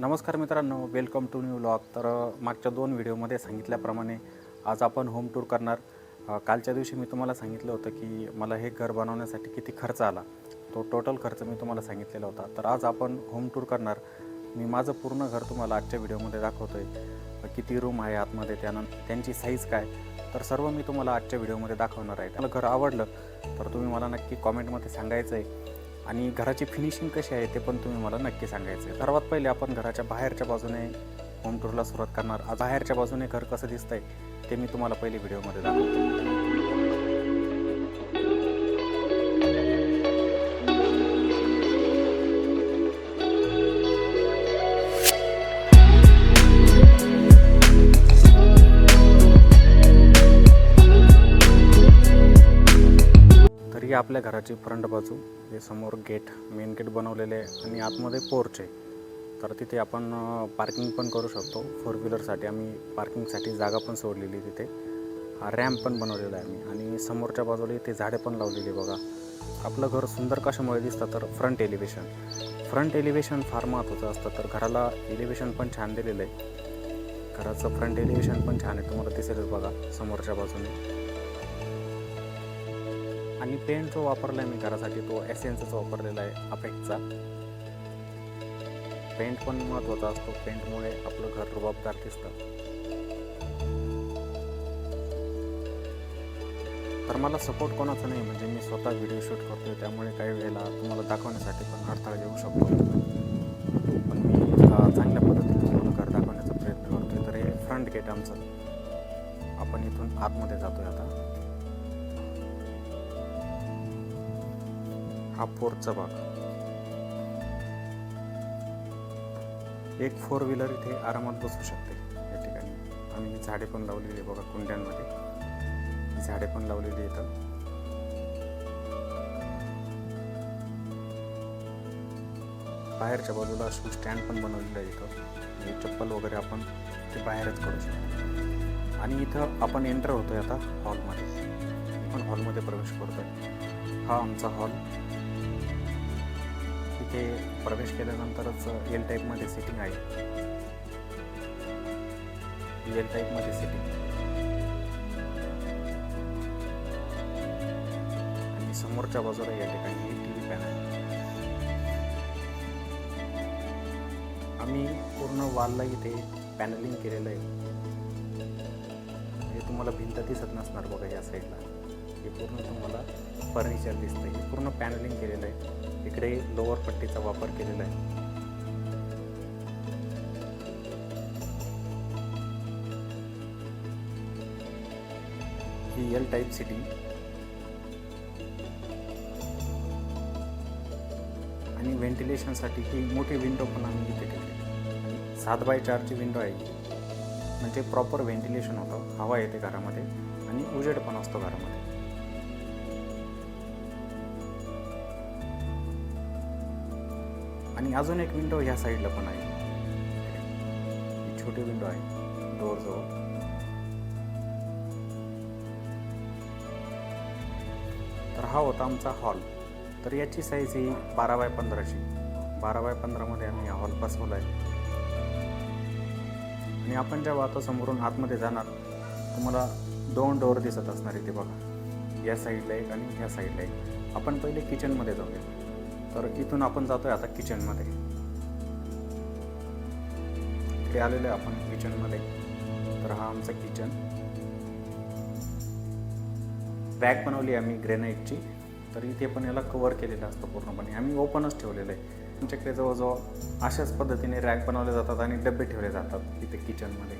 नमस्कार मित्रांनो, welcome to new vlog. तर मागच्या 2 व्हिडिओमध्ये सांगितल्याप्रमाणे आज आपण होम टूर करणार. कालच्या दिवशी मी तुम्हाला सांगितलं होतं की मला हे घर बनवण्यासाठी किती खर्च आला. तो टोटल खर्च मी तुम्हाला सांगितलेला होता. तर आज आपण होम टूर करणार. मी माझं पूर्ण घर तुम्हाला आजच्या व्हिडिओमध्ये दाखवतो आहे. किती रूम आहे आतमध्ये, त्यानंतर त्यांची साईज काय, तर सर्व मी तुम्हाला आजच्या व्हिडिओमध्ये दाखवणार आहे. मला घर आवडलं तर तुम्ही मला नक्की कॉमेंटमध्ये सांगायचं आहे आणि घराची फिनिशिंग कशी आहे ते पण तुम्ही मला नक्की सांगायचं आहे. सर्वात पहिले आपण घराच्या बाहेरच्या बाजूने होम टूरला सुरुवात करणार. आज बाहेरच्या बाजूने घर कसं दिसतंय ते मी तुम्हाला पहिले व्हिडिओमध्ये दाखवतो. ही आपल्या घराची फ्रंट बाजू, हे समोर गेट, मेन गेट बनवलेले आहे आणि आतमध्ये पोर्च आहे. तर तिथे आपण पार्किंग पण करू शकतो. 4 व्हीलरसाठी आम्ही पार्किंगसाठी जागा पण सोडलेली तिथे. रॅम्प पण बनवलेला आहे आम्ही आणि समोरच्या बाजूला इथे झाडे पण लावलेली बघा. आपलं घर सुंदर कशामुळे दिसतं तर फ्रंट एलिव्हेशन फार महत्त्वाचं असतं. तर घराला एलिव्हेशन पण छान दिलेलं आहे. घराचं फ्रंट एलिव्हेशन पण छान आहे, तुम्हाला दिसेलच बघा समोरच्या बाजूने. आणि पेंट जो वापरला आहे मी घरासाठी तो एसेन्सचा वापरलेला आहे, अपेक्सचा. पेंट पण महत्त्वाचा असतो, पेंटमुळे आपलं घर रुबाबदार दिसतं. तर मला सपोर्ट कोणाचा नाही, म्हणजे मी स्वतः व्हिडिओ शूट करतोय, त्यामुळे काही वेळेला तुम्हाला दाखवण्यासाठी पण अडथळा येऊ शकतो. पण मी चांगल्या पद्धतीने तुम्हाला घर दाखवण्याचा प्रयत्न करतोय. तर हे फ्रंट गेट आमचं. आपण इथून आतमध्ये जातोय आता. हा पोर्चचा भाग. एक 4 व्हीलर इथे आरामात बसू शकते या ठिकाणी. आम्ही झाडे पण लावलेली बघा कुंड्यांमध्ये, झाडे पण लावलेली इथं. बाहेरच्या बाजूला शू स्टँड पण बनवलेलं आहे इथं. चप्पल वगैरे आपण ते बाहेरच करू शकतो. आणि इथं आपण एंटर होतोय आता हॉलमध्ये. आपण हॉलमध्ये प्रवेश करतोय. हा आमचा हॉल. इथे प्रवेश केल्यानंतरच एल टाईपमध्ये सिटिंग आहे. एल टाईपमध्ये सिटिंग आणि समोरच्या बाजूला या ठिकाणी TV पॅनल. आम्ही पूर्ण वॉलला इथे पॅनलिंग केलेलं आहे. हे तुम्हाला भिंत दिसत नसणार बघा या साईडला. हे पूर्ण तुम्हाला फर्निचर दिसतंय. हे पूर्ण पॅनलिंग केलेलं आहे. इकडे लोअर पट्टीचा वापर केलेला आहे. ही एल टाईप सिटिंग आणि व्हेंटिलेशनसाठी ही मोठी विंडो पण आम्ही इथे ठेवली. 7x4ची विंडो आहे, म्हणजे प्रॉपर व्हेंटिलेशन होतं, हवा येते घरामध्ये आणि उजेड पण असतो घरामध्ये. आणि अजून एक विंडो ह्या साईडला पण आहे. ही छोटी विंडो आहे डोअरजवळ. तर हा होता आमचा हॉल. तर याची साईज ही 12x15ची. 12x15मध्ये आम्ही हा हॉल बसवला आहे. आणि आपण जेव्हा आता समोरून आतमध्ये जाणार, तुम्हाला 2 डोअर दिसत असणार इथे बघा. या साईडला एक आणि ह्या साईडला एक. आपण पहिले किचनमध्ये जाऊया. तर इथून आपण जातोय आता किचनमध्ये. इकडे आलेलो आहे आपण किचनमध्ये. तर हा आमचा किचन. बॅग बनवली आम्ही ग्रेनाईटची. तर इथे पण याला कव्हर केलेलं असतं पूर्णपणे. आम्ही ओपनच ठेवलेलं आहे. आमच्याकडे जवळजवळ अशाच पद्धतीने रॅक बनवले जातात आणि डबे ठेवले जातात इथे किचनमध्ये,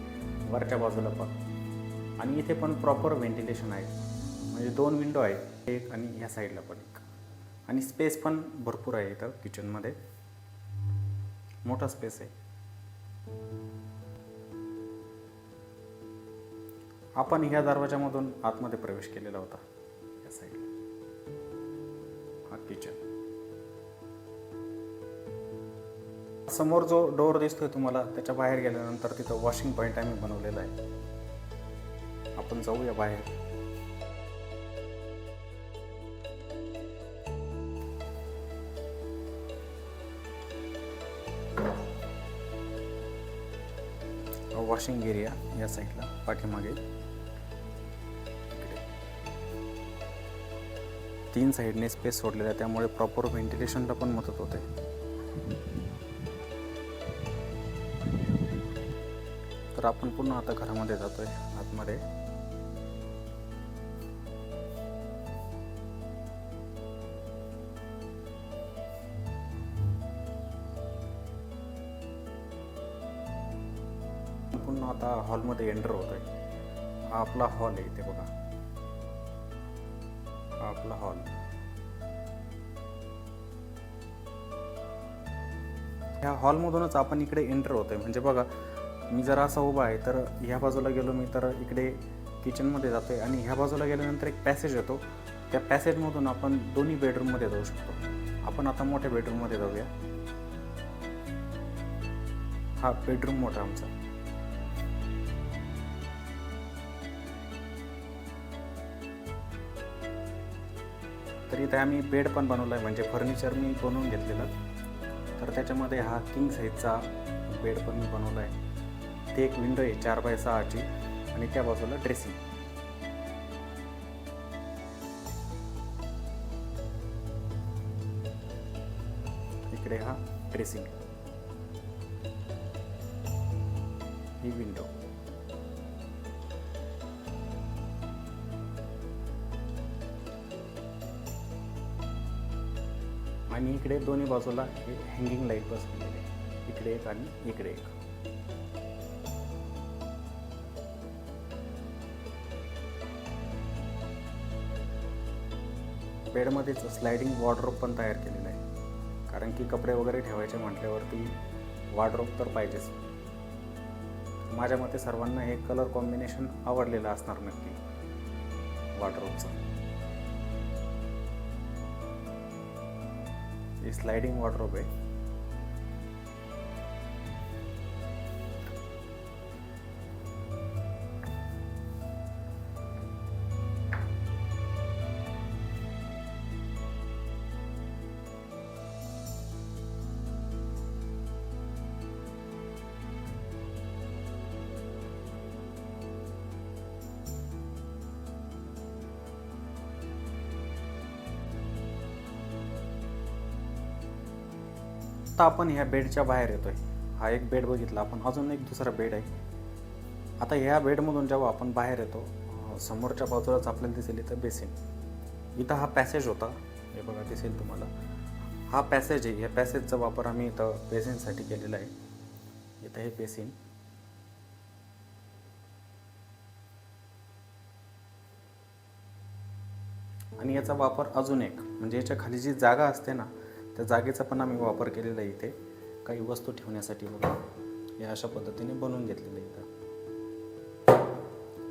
वरच्या बाजूला पण. आणि इथे पण प्रॉपर व्हेंटिलेशन आहे, म्हणजे 2 विंडो आहे, एक आणि ह्या साईडला पण एक. आणि स्पेस पण भरपूर आहे इथं किचनमध्ये, मोठा स्पेस आहे. आपण ह्या दरवाजामधून आतमध्ये प्रवेश केलेला होता या साईडला. हा किचन. समोर जो डोअर दिसतोय तुम्हाला, त्याच्या बाहेर गेल्यानंतर तिथं वॉशिंग पॉईंट आम्ही बनवलेला आहे. आपण जाऊया बाहेर. वॉशिंग एरिया या साईडला पाठीमागे. तीन साईडने स्पेस सोडलेला आहे, त्यामुळे प्रॉपर व्हेंटिलेशनला पण मदत होते. तर आपण पुन्हा आता घरामध्ये जातोय आतमध्ये. पुन्हा आता हॉलमध्ये एंटर होतोय. हा आपला हॉल आहे, इथे बघा, हा आपला हॉल. ह्या हॉलमधूनच आपण इकडे एंटर होतोय. म्हणजे बघा, मी जर असा उभा आहे तर ह्या बाजूला गेलो मी तर इकडे किचनमध्ये जातोय आणि ह्या बाजूला गेल्यानंतर एक पॅसेज येतो. त्या पॅसेजमधून आपण दोन्ही बेडरूममध्ये जाऊ शकतो. आपण आता मोठ्या बेडरूममध्ये जाऊया. हा बेडरूम मोठा आमचा. तर इथे आम्ही बेड पण बनवला आहे, म्हणजे फर्निचर मी बनवून घेतलेलं. तर त्याच्यामध्ये हा किंग साईजचा बेड पण मी बनवला आहे. ते एक विंडो आहे 4x6ची आणि त्या बाजूला ड्रेसिंग. इकडे हा ड्रेसिंग, ही विंडो. आणि इकडे दोन्ही बाजूला हे हँगिंग लाईट बसवलेली आहे, इकडे एक आणि इकडे एक. बेडमध्येच स्लायडिंग वॉर्डरोब पण तयार केलेला आहे, कारण की कपडे वगैरे ठेवायचे म्हटल्यावरती वॉर्डरोब तर पाहिजेच. माझ्या मते सर्वांना हे कलर कॉम्बिनेशन आवडलेलं असणार नक्की वॉर्डरोबचं. हे स्लायडिंग वॉर्डरोब आहे. आता आपण ह्या बेडच्या बाहेर येतोय. हा एक बेड बघितला आपण, अजून एक दुसरा बेड आहे. आता ह्या बेडमधून जेव्हा आपण बाहेर येतो, समोरच्या बाजूलाच आपल्याला दिसेल इथं बेसिन. इथं हा पॅसेज होता, हे बघा दिसेल तुम्हाला. हा पॅसेज आहे. ह्या पॅसेजचा वापर आम्ही इथं बेसिनसाठी केलेला आहे. इथं हे बेसिन. आणि याचा वापर अजून एक म्हणजे याच्या खाली जी जागा असते ना, त्या जागेचा पण आम्ही वापर केलेला आहे इथे काही वस्तू ठेवण्यासाठी. बघा, या अशा पद्धतीने बनवून घेतलेलं आहे. इथं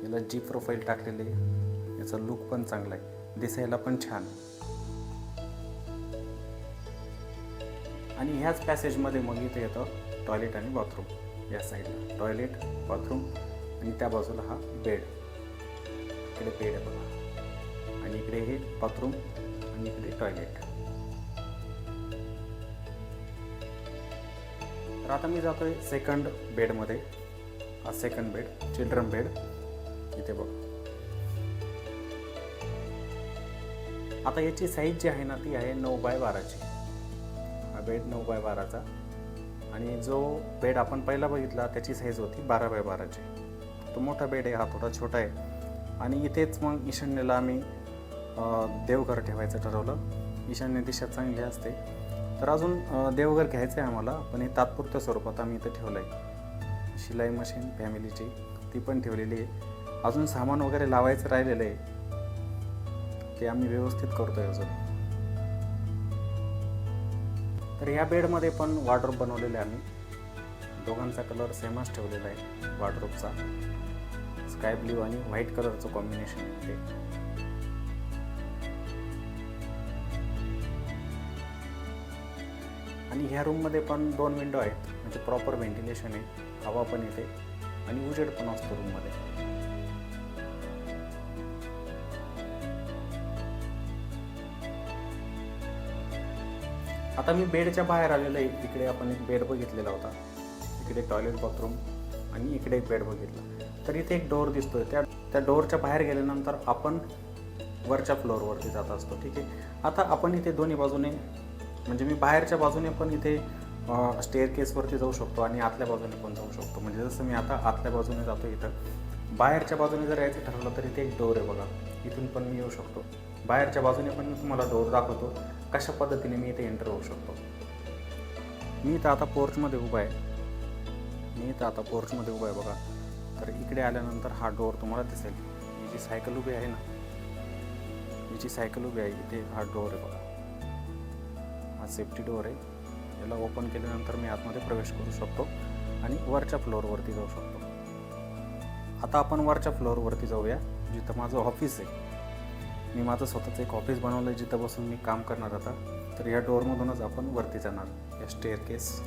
याला जी प्रोफाईल टाकलेली आहे. याचा लुक पण चांगला आहे, दिसायला पण छान. आणि ह्याच पॅसेजमध्ये मग इथे येतं टॉयलेट आणि बाथरूम. या साईडला टॉयलेट, बाथरूम आणि त्या बाजूला हा बेड. इकडे बेड आहे बघा, आणि इकडे हे बाथरूम आणि इकडे टॉयलेट. तर आता मी जातोय सेकंड बेडमध्ये. हा सेकंड बेड, चिल्ड्रन बेड. इथे बघ, आता याची साईज जी आहे ना, ती आहे 9x12ची. हा बेड 9x12चा. आणि जो बेड आपण पहिला बघितला त्याची साईज होती 12x12ची. तो मोठा बेड आहे, हा थोडा छोटा आहे. आणि इथेच मग ईशान्येला आम्ही देवघर ठेवायचं ठरवलं. ईशान्य दिशा चांगली असते. तर अजून देवघर घ्यायचं आहे आम्हाला, पण हे तात्पुरत्या स्वरूपात आम्ही इथं ठेवलं आहे. शिलाई मशीन फॅमिलीची ती पण ठेवलेली आहे. अजून सामान वगैरे लावायचं राहिलेलं आहे, ते आम्ही व्यवस्थित करतोय अजून. तर ह्या बेडमध्ये पण वॉर्डरोब बनवलेले आहे आम्ही. दोघांचा कलर सेमच ठेवलेला आहे वॉर्डरोबचा. स्काय ब्ल्यू आणि व्हाईट कलरचं कॉम्बिनेशन आहे ते. आणि ह्या रूममध्ये पण 2 विंडो आहेत, म्हणजे प्रॉपर व्हेंटिलेशन आहे. हवा पण येते आणि उजेड पण असतो रूममध्ये. आता मी बेडच्या बाहेर आलेलो आहे. इकडे आपण एक बेड बघितलेला होता. इकडे टॉयलेट, बाथरूम आणि इकडे एक बेड बघितला. तर इथे एक डोअर दिसतोय. त्या डोअरच्या बाहेर गेल्यानंतर आपण वरच्या फ्लोअरवरती जात असतो. ठीक आहे. आता आपण इथे दोन्ही बाजूने, म्हणजे मी बाहेरच्या बाजूने पण इथे स्टेअरकेसवरती जाऊ शकतो आणि आतल्या बाजूने पण जाऊ शकतो. म्हणजे जसं मी आता आतल्या बाजूने जातो, इथं बाहेरच्या बाजूने जर यायचं ठरवलं तर इथे एक डोअर आहे बघा, इथून पण मी येऊ शकतो. बाहेरच्या बाजूने पण मी तुम्हाला डोअर दाखवतो कशा पद्धतीने मी इथे एंटर होऊ शकतो. मी इथं आता पोर्चमध्ये उभा आहे. बघा. तर इकडे आल्यानंतर हा डोअर तुम्हाला दिसेल. ही जी सायकल उभी आहे ना, इथे हा डोअर आहे बघा. हा सेफ्टी डोअर आहे. याला ओपन केल्यानंतर मी आतमध्ये प्रवेश करू शकतो आणि वरच्या फ्लोअरवरती जाऊ शकतो. आता आपण वरच्या फ्लोअरवरती जाऊया, जिथं माझं ऑफिस आहे. मी माझं स्वतःचं एक ऑफिस बनवलं आहे, जिथं बसून मी काम करणार आता. तर या डोअरमधूनच आपण वरती जाणार, या स्टेअरकेस.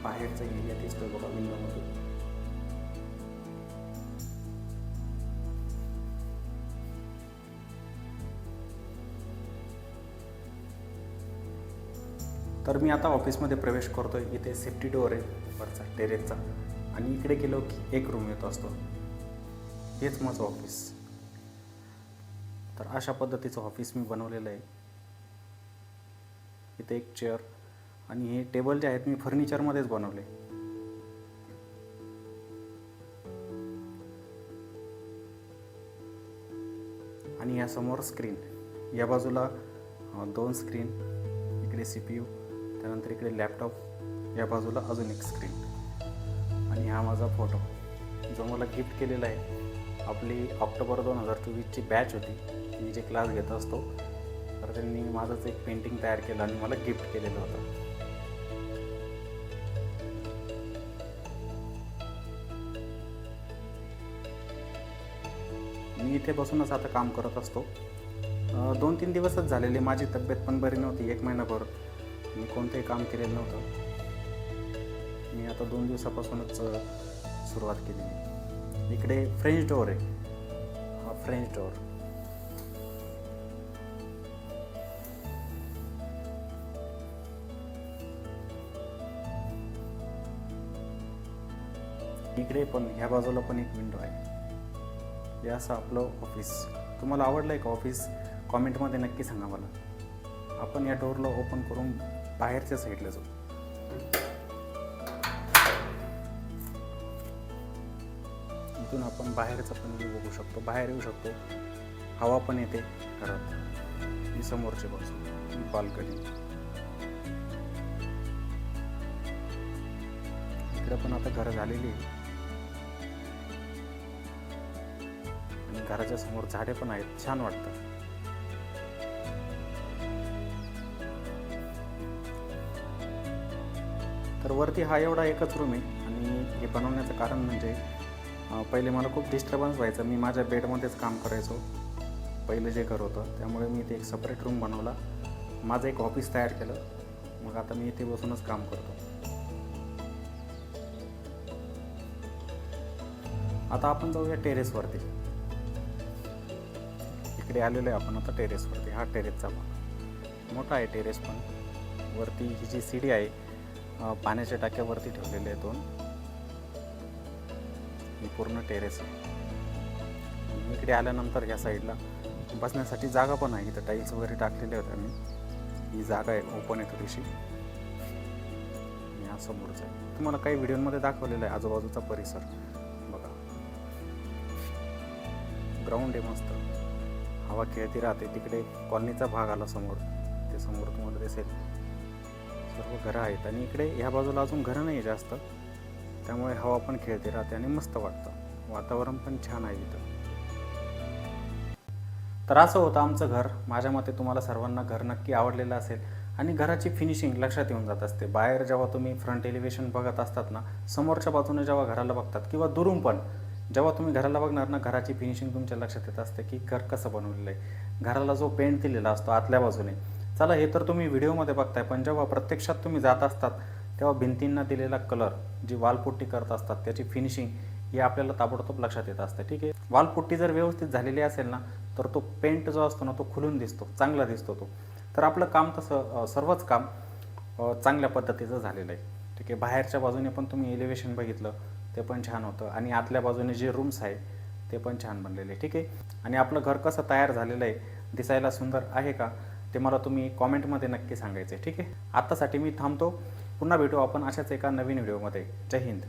बाहेरचा एरिया दिसतोय बघा विंडोमधून. तर मी आता ऑफिसमध्ये प्रवेश करतोय. इथे सेफ्टी डोअर आहे वरचा टेरेसचा, आणि इकडे गेलो की एक रूम येतो असतो. हेच माझं ऑफिस. तर अशा पद्धतीचं ऑफिस मी बनवलेलं आहे. इथे एक चेअर आणि हे टेबल जे आहेत मी फर्निचरमध्येच बनवले. आणि यासमोर स्क्रीन, या बाजूला 2 स्क्रीन, इकडे CPU, त्यानंतर इकडे लॅपटॉप, या बाजूला अजून एक स्क्रीन. आणि हा माझा फोटो जो मला गिफ्ट केलेला आहे. आपली ऑक्टोबर 2024ची बॅच होती, मी जे क्लास घेत असतो, तर त्यांनी माझंच एक पेंटिंग तयार केलं आणि मला गिफ्ट केलेलं होतं. मी इथे बसूनच आता काम करत असतो. 2-3 दिवसच झालेले. माझी तब्येत पण बरी नव्हती. 1 महिनाभर मी कोणतंही काम केलेलं नव्हतं. मी आता 2 दिवसापासूनच सुरुवात केली. इकडे फ्रेंच डोअर आहे, हा फ्रेंच डोअर. इकडे पण ह्या बाजूला पण एक विंडो आहे. हे असं आपलं ऑफिस. तुम्हाला आवडलं आहे का ऑफिस? कॉमेंटमध्ये नक्की सांगा मला. आपण या डोअरला ओपन करून बाहेरच्या साईडला जाऊ. इथून आपण बाहेरचं पण व्ह्यू बघू शकतो, बाहेर येऊ शकतो. हवा पण येते घरात. ही समोरची बाजू, बाल्कनी. इकडे पण आता घरं झालेली आहे आणि घराच्या समोर झाडे पण आहेत. छान वाटतं. तर वरती हा एवढा एकच रूम आहे. आणि हे बनवण्याचं कारण म्हणजे पहिले मला खूप डिस्टर्बन्स व्हायचं. मी माझ्या बेडमध्येच काम करायचो पहिलं जे घर होतं, त्यामुळे मी इथे एक सेपरेट रूम बनवला, माझं एक ऑफिस तयार केलं. मग आता मी इथे बसूनच काम करतो. आता आपण जाऊया टेरेसवरती. इकडे आलेलो आहे आपण आता टेरेसवरती. हा टेरेसचा भाग मोठा आहे. टेरेस पण वरती ही जी सीडी आहे, पाण्याच्या टाक्यावरती ठेवलेले आहे 2. ही पूर्ण टेरेस आहे. इकडे आल्यानंतर ह्या साईडला बसण्यासाठी जागा पण आहे. इथं टाईल्स वगैरे टाकलेले होते आम्ही. ही जागा आहे, ओपन आहे थोडीशी. आणि हा समोरचा आहे. तुम्हाला काही व्हिडिओमध्ये दाखवलेलं आहे आजूबाजूचा परिसर बघा. ग्राउंड आहे मस्त, हवा खेळती राहते. तिकडे कॉलनीचा भाग आला समोर, ते समोर तुम्हाला दिसेल. सर्व घरं आहेत आणि इकडे ह्या बाजूला अजून घरं नाही जास्त, त्यामुळे हवा पण खेळते राहते आणि मस्त वाटतं. वातावरण पण छान आहे इथं. तर असं होतं आमचं घर. माझ्या मते तुम्हाला सर्वांना घर नक्की आवडलेलं असेल आणि घराची फिनिशिंग लक्षात येऊन जात असते. बाहेर जेव्हा तुम्ही फ्रंट एलिव्हेशन बघत असतात ना, समोरच्या बाजूने जेव्हा घराला बघतात किंवा दुरून पण जेव्हा तुम्ही घराला बघणार ना, घराची फिनिशिंग तुमच्या लक्षात येत असते की घर कसं बनवलेलं आहे. घराला जो पेंट दिलेला असतो आतल्या बाजूने, चला हे तर तुम्ही व्हिडिओमध्ये बघताय, पण जेव्हा प्रत्यक्षात तुम्ही जात असतात तेव्हा भिंतींना दिलेला कलर, जी वालपुट्टी करत असतात त्याची फिनिशिंग हे आपल्याला ताबडतोब लक्षात येत असतं. ठीक आहे, वालपुट्टी जर व्यवस्थित झालेली असेल ना तर तो पेंट जो असतो ना तो खुलून दिसतो, चांगला दिसतो तो. तर आपलं काम तसं सर्वच काम चांगल्या पद्धतीचं झालेलं आहे. ठीक आहे, बाहेरच्या बाजूने पण तुम्ही एलिव्हेशन बघितलं ते पण छान होतं आणि आतल्या बाजूने जे रूम्स आहे ते पण छान बनलेले. ठीक आहे, आणि आपलं घर कसं तयार झालेलं आहे, दिसायला सुंदर आहे का, ते मला तुम्ही कॉमेंटमध्ये नक्की सांगायचं आहे. ठीक आहे, आत्तासाठी मी थांबतो. पुन्हा भेटू आपण अशाच एका नवीन व्हिडिओमध्ये. जय हिंद.